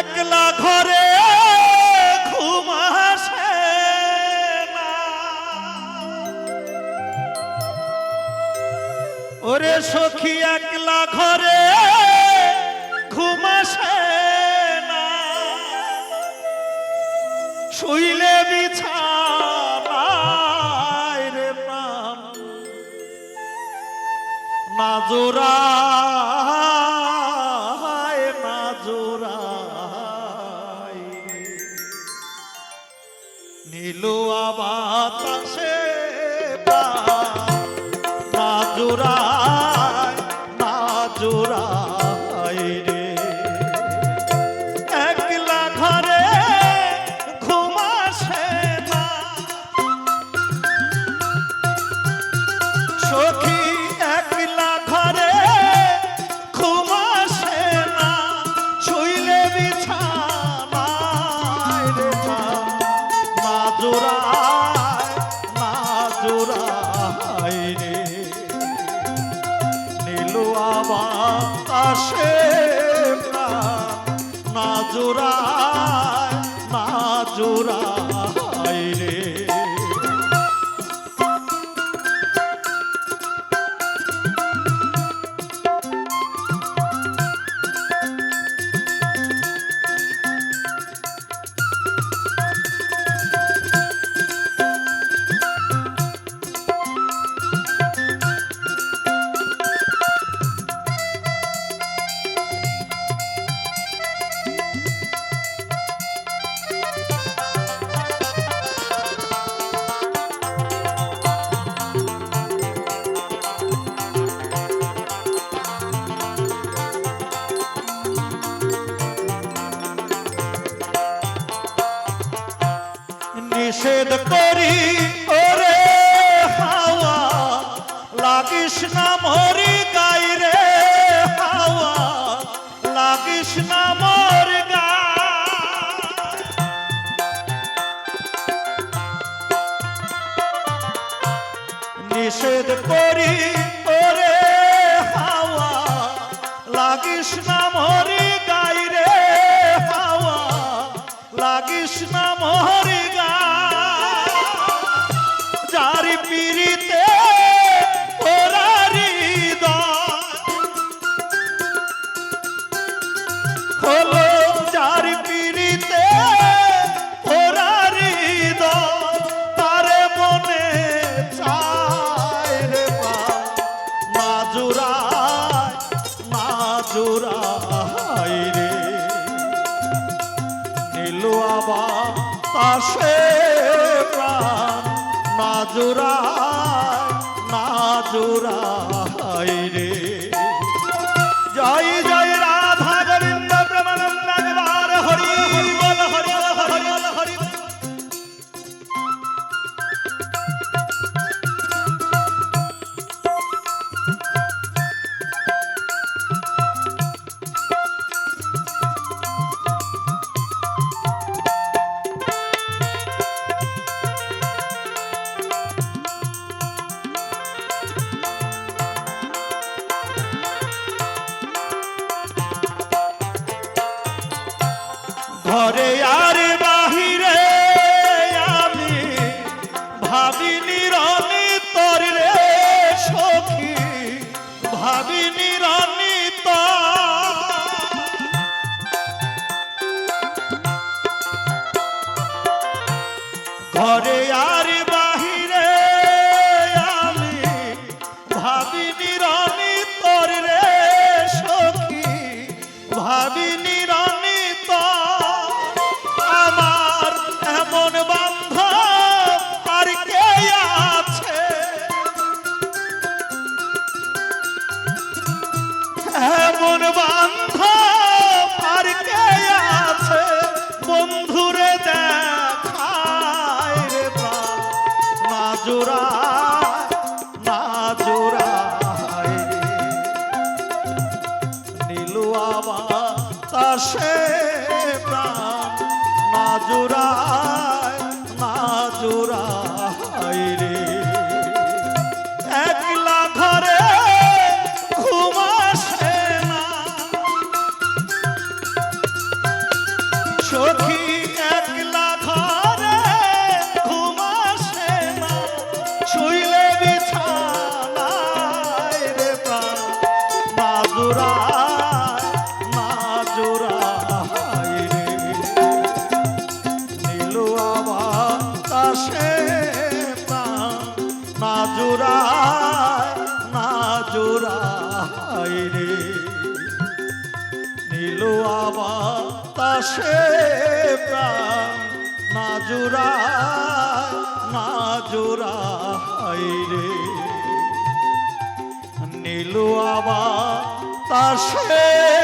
একলা ঘরে ঘুম আসে না, ওরে সখী একলা ঘরে ঘুম আসে না, শুইলে বিছানায় রে প্রাণ না জোড়ায় না জোড়ায় নীলুয়া বাতাসে না জোড়ায় না জোড়ায় রে একলা ঘরে ঘুম আসে না, সখী একলা ঘরে ঘুম আসে না, শুইলে বিছানায় রে না জোড়ায় না জোড়ায় রে নীলুয়া বাতাসে না জোড়ায় না জোড়ায় রে। নিষেধ করি ওরে হাওয়া লাগিস না মরি গাই রে, হাওয়া লাগিস না মরি গায়, নিষেধ করি ওরে হাওয়া লাগিস না মরি গাই রে, হাওয়া লাগিস না মরি যারি পিরিতে ওরারি হলো, যারি পিরিতে ওরারি তারে মনে চায় রে না জোড়ায় না জোড়ায় রে নীলুয়া বাতাসে প্রাণ না জোড়ায় না জোড়ায় রে। জয় জয় রাধা গোবিন্দ প্রেমানন্দ একবার হরি বল হরি বল হরি বল হরি বল। ঘরে আর বাহিরে আমি ভাবিনি রানী তোর রে সখী, ভাবিনি রানী ঘরে আর বাহিরে আমি ভাবিনি রানী তোর রে সখী, ভাবিনি রানী আমার এমন বান্ধব আর কে আছে, এমন বান্ধব আর কে আছে বন্ধুরে দেখায় রে না জোড়ায় না জোড়ায় রে নীলুয়া বাতাসে প্রাণ না জোড়ায় না জোড়ায় রে একলা ঘরে ঘুম আসে না, রে নীলু আবার তাসে প্রাণ না জুড়াই রে নীলু আবার তাসে